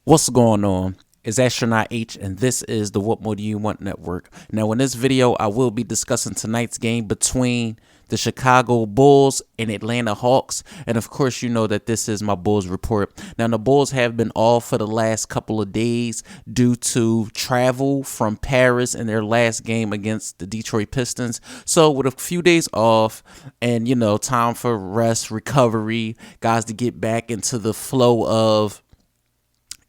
What's going on? It's Astronaut H, and this is the What More Do You Want Network. Now, in this video, I will be discussing tonight's game between the Chicago Bulls and Atlanta Hawks. And of course, you know that this is my Bulls report. Now, the Bulls have been off for the last couple of days due to travel from Paris in their last game against the Detroit Pistons. So, with a few days off and, time for rest, recovery, guys to get back into the flow of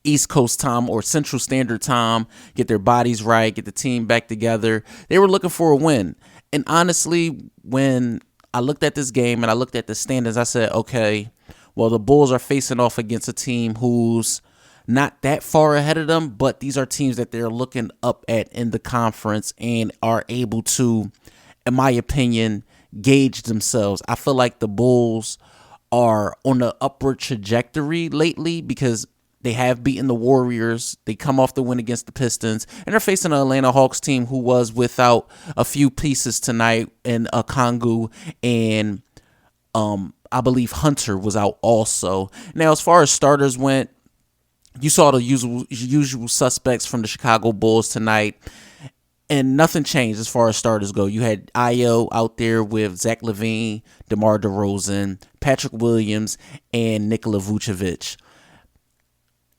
East Coast time or Central Standard Time, get their bodies right, get the team back together. They were looking for a win. And honestly, when I looked at this game and I looked at the standings, I said, okay, well, the Bulls are facing off against a team who's not that far ahead of them, but these are teams that they're looking up at in the conference and are able to, in my opinion, gauge themselves. I feel like the Bulls are on the upward trajectory lately because they have beaten the Warriors. They come off the win against the Pistons, and they're facing an Atlanta Hawks team who was without a few pieces tonight in Kongu, and I believe Hunter was out also. Now, as far as starters went, you saw the usual suspects from the Chicago Bulls tonight, and nothing changed as far as starters go. You had Io out there with Zach LaVine, DeMar DeRozan, Patrick Williams, and Nikola Vucevic.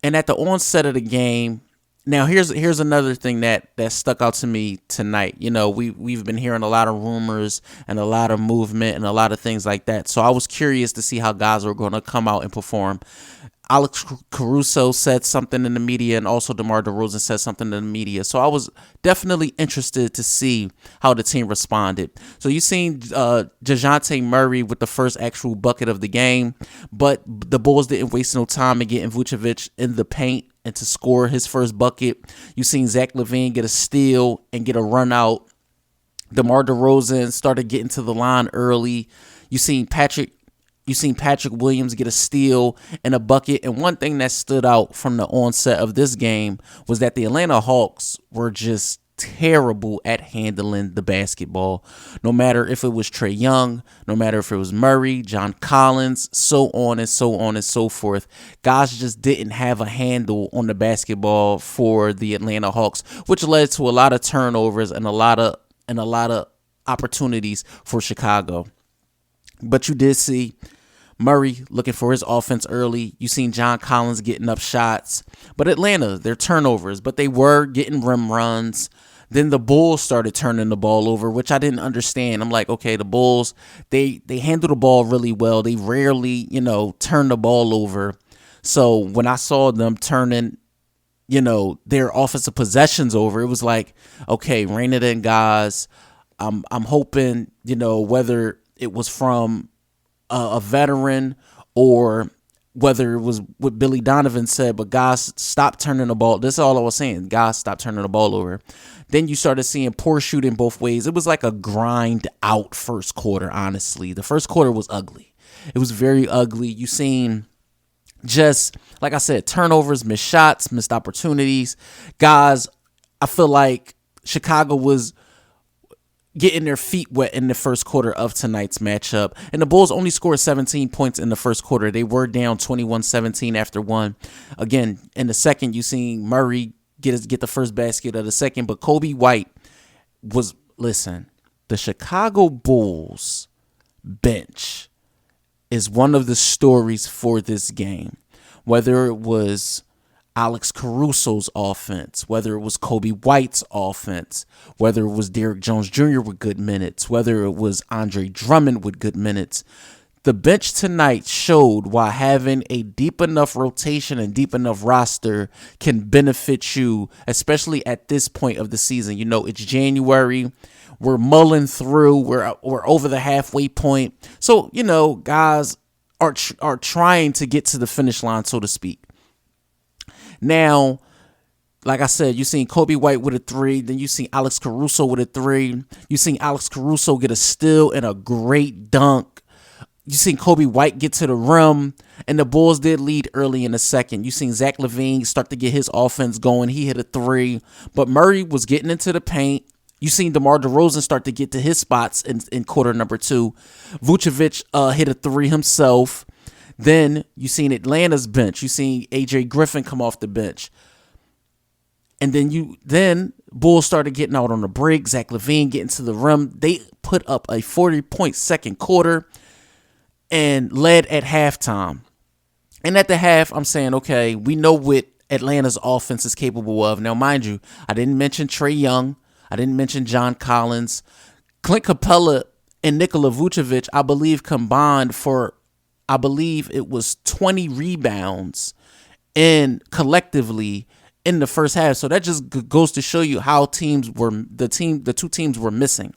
And at the onset of the game, now here's another thing that stuck out to me tonight. You know, we've been hearing a lot of rumors and a lot of movement and a lot of things like that. So I was curious to see how guys were going to come out and perform. Alex Caruso said something in the media, and also DeMar DeRozan said something in the media. So I was definitely interested to see how the team responded. So you seen DeJounte Murray with the first actual bucket of the game, but the Bulls didn't waste no time in getting Vucevic in the paint and to score his first bucket. You seen Zach LaVine get a steal and get a run out. DeMar DeRozan started getting to the line early. You seen Patrick Williams get a steal and a bucket. And one thing that stood out from the onset of this game was that the Atlanta Hawks were just terrible at handling the basketball. No matter if it was Trae Young, no matter if it was Murray, John Collins, so on and so on and so forth. Guys just didn't have a handle on the basketball for the Atlanta Hawks, which led to a lot of turnovers and a lot of opportunities for Chicago. But you did see Murray looking for his offense early. You seen John Collins getting up shots. But Atlanta, their turnovers, but they were getting rim runs. Then the Bulls started turning the ball over, which I didn't understand. I'm like, okay, the Bulls, they handle the ball really well. They rarely, turn the ball over. So when I saw them turning, their offensive possessions over, it was like, okay, rein it in, guys. I'm hoping, whether it was from a veteran or whether it was what Billy Donovan said, but guys, stop turning the ball. This is all I was saying. Guys, stop turning the ball over. Then you started seeing poor shooting both ways. It was like a grind out first quarter, honestly. The first quarter was ugly. It was very ugly. You seen just, like I said, turnovers, missed shots, missed opportunities. Guys, I feel like Chicago was getting their feet wet in the first quarter of tonight's matchup. And the Bulls only scored 17 points in the first quarter. They were down 21-17 after one. Again, in the second, you seen Murray get the first basket of the second. But Kobe White listen, the Chicago Bulls bench is one of the stories for this game. Whether it was Alex Caruso's offense, whether it was Kobe White's offense, whether it was Derrick Jones Jr. with good minutes, whether it was Andre Drummond with good minutes. The bench tonight showed why having a deep enough rotation and deep enough roster can benefit you, especially at this point of the season. It's January. We're mulling through. We're over the halfway point. So, guys are trying to get to the finish line, so to speak. Now, like I said, you seen Kobe White with a three. Then you seen Alex Caruso with a three. You seen Alex Caruso get a steal and a great dunk. You seen Kobe White get to the rim. And the Bulls did lead early in the second. You seen Zach LaVine start to get his offense going. He hit a three. But Murray was getting into the paint. You seen DeMar DeRozan start to get to his spots in quarter number two. Vucevic hit a three himself. Then you seen Atlanta's bench. You seen AJ Griffin come off the bench. And then Bulls started getting out on the break. Zach LaVine getting to the rim. They put up a 40-point second quarter and led at halftime. And at the half, I'm saying, okay, we know what Atlanta's offense is capable of. Now, mind you, I didn't mention Trae Young. I didn't mention John Collins. Clint Capella and Nikola Vucevic, I believe, combined for, I believe it was 20 rebounds and collectively in the first half. So that just goes to show you how the two teams were missing.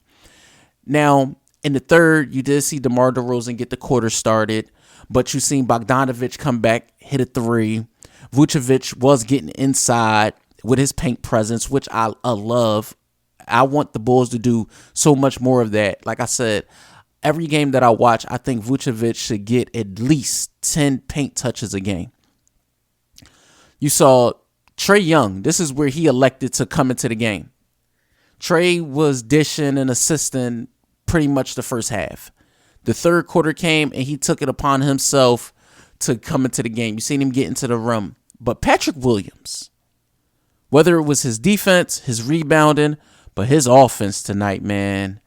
Now, in the third, you did see DeMar DeRozan get the quarter started, but you seen Bogdanovic come back, hit a three. Vucevic was getting inside with his paint presence, which I love. I want the Bulls to do so much more of that. Like I said, every game that I watch, I think Vucevic should get at least 10 paint touches a game. You saw Trae Young. This is where he elected to come into the game. Trae was dishing and assisting pretty much the first half. The third quarter came and he took it upon himself to come into the game. You seen him get into the rim. But Patrick Williams, whether it was his defense, his rebounding, but his offense tonight, man,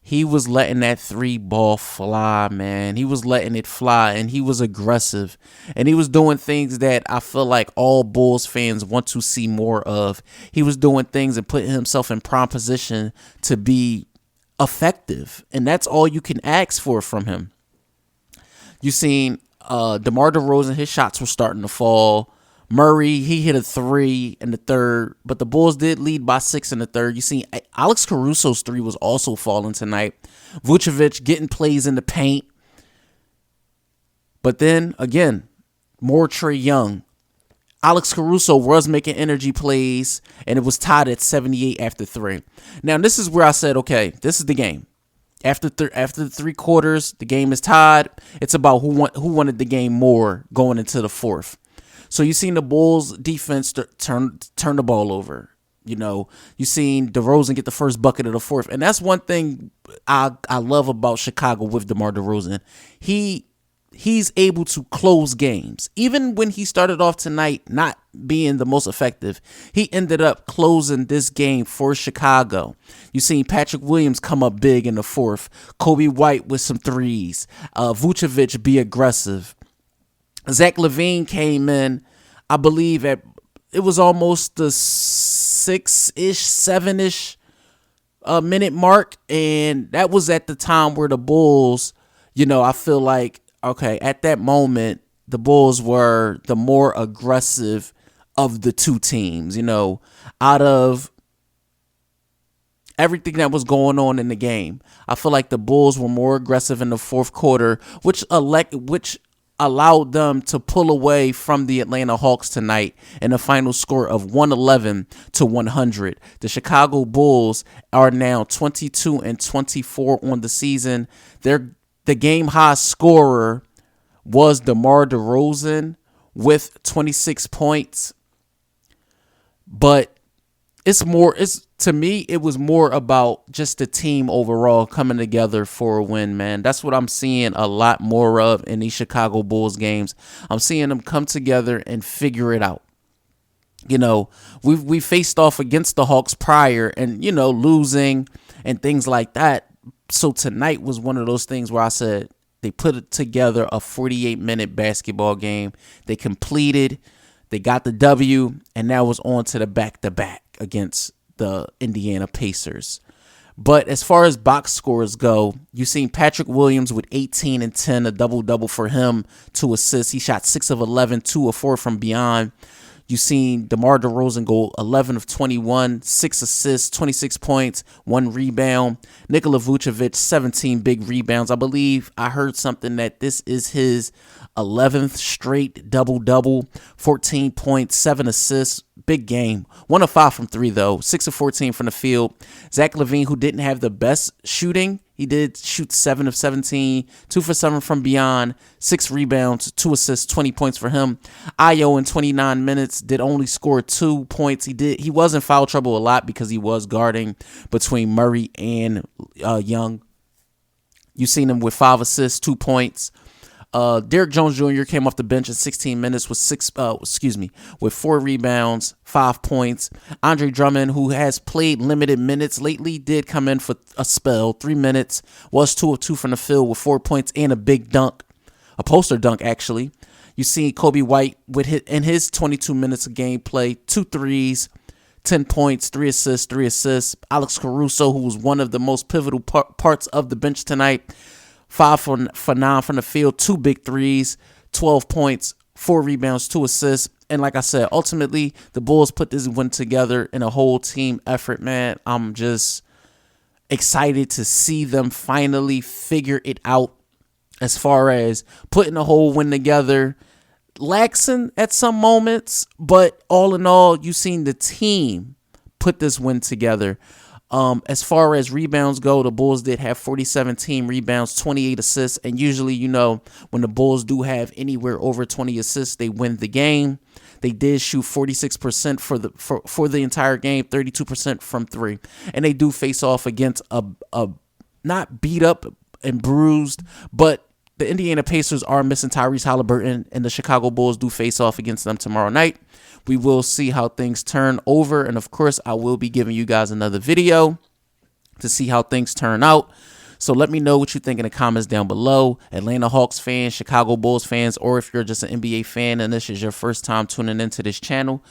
he was letting that three ball fly, man. He was letting it fly, and he was aggressive. And he was doing things that I feel like all Bulls fans want to see more of. He was doing things and putting himself in prime position to be effective. And that's all you can ask for from him. You seen DeMar DeRozan, his shots were starting to fall. Murray, he hit a three in the third, but the Bulls did lead by 6 in the third. You see, Alex Caruso's three was also falling tonight. Vucevic getting plays in the paint. But then, again, more Trae Young. Alex Caruso was making energy plays, and it was tied at 78 after 3. Now, this is where I said, okay, this is the game. After the 3 quarters, the game is tied. It's about who wanted the game more going into the fourth. So you seen the Bulls defense turn the ball over. You know, you seen DeRozan get the first bucket of the fourth. And that's one thing I love about Chicago with DeMar DeRozan. He's able to close games. Even when he started off tonight not being the most effective, he ended up closing this game for Chicago. You seen Patrick Williams come up big in the fourth. Kobe White with some threes. Vucevic be aggressive. Zach LaVine came in, I believe, it was almost the 6-ish, 7-ish minute mark. And that was at the time where the Bulls, you know, I feel like, okay, at that moment, the Bulls were the more aggressive of the two teams, you know, out of everything that was going on in the game. I feel like the Bulls were more aggressive in the fourth quarter, which allowed them to pull away from the Atlanta Hawks tonight in a final score of 111-100. The Chicago Bulls are now 22-24 on the season. The game high scorer was DeMar DeRozan with 26 points. But to me, it was more about just the team overall coming together for a win, man. That's what I'm seeing a lot more of in these Chicago Bulls games. I'm seeing them come together and figure it out. You know, we faced off against the Hawks prior and, you know, losing and things like that. So tonight was one of those things where I said they put together a 48-minute basketball game. They completed. They got the W, and now was on to the back-to-back against the Indiana Pacers. But as far as box scores go, you've seen Patrick Williams with 18 and 10, a double-double for him, 2 assists. He shot 6 of 11, 2 of 4 from beyond. You've seen DeMar DeRozan go 11 of 21, 6 assists, 26 points, 1 rebound. Nikola Vucevic, 17 big rebounds. I believe I heard something that this is his 11th straight double-double, 14 points, 7 assists. Big game. 1 of 5 from 3, though. 6 of 14 from the field. Zach LaVine, who didn't have the best shooting, he did shoot 7 of 17, 2 for 7 from beyond, 6 rebounds, 2 assists, 20 points for him. Ayo in 29 minutes did only score 2 points. He was in foul trouble a lot because he was guarding between Murray and Young. You seen him with 5 assists, 2 points. Derrick Jones Jr. came off the bench in 16 minutes with with 4 rebounds, 5 points. Andre Drummond, who has played limited minutes lately, did come in for a spell, 3 minutes, was 2 of 2 from the field with 4 points and a big dunk, a poster dunk actually. You see Kobe White in his 22 minutes of gameplay, 2 threes, 10 points, 3 assists. Alex Caruso, who was one of the most pivotal parts of the bench tonight, 5 for 9 from the field, 2 big threes, 12 points, 4 rebounds, 2 assists. And like I said, ultimately, the Bulls put this win together in a whole team effort, man. I'm just excited to see them finally figure it out as far as putting the whole win together. Laxing at some moments, but all in all, you've seen the team put this win together. As far as rebounds go, the Bulls did have 47 team rebounds, 28 assists, and usually, you know, when the Bulls do have anywhere over 20 assists, they win the game. They did shoot 46% for the entire game, 32% from 3, and they do face off against a not beat up and bruised, but the Indiana Pacers are missing Tyrese Halliburton, and the Chicago Bulls do face off against them tomorrow night. We will see how things turn over, and of course, I will be giving you guys another video to see how things turn out. So let me know what you think in the comments down below. Atlanta Hawks fans, Chicago Bulls fans, or if you're just an NBA fan and this is your first time tuning into this channel,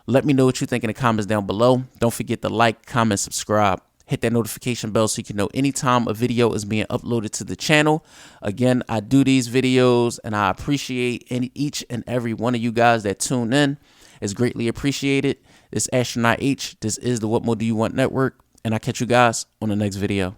let me know what you think in the comments down below. Don't forget to like, comment, subscribe. Hit that notification bell so you can know anytime a video is being uploaded to the channel. Again, I do these videos, and I appreciate each and every one of you guys that tune in. It's greatly appreciated. This is Astronaut H. This is the What More Do You Want Network, and I'll catch you guys on the next video.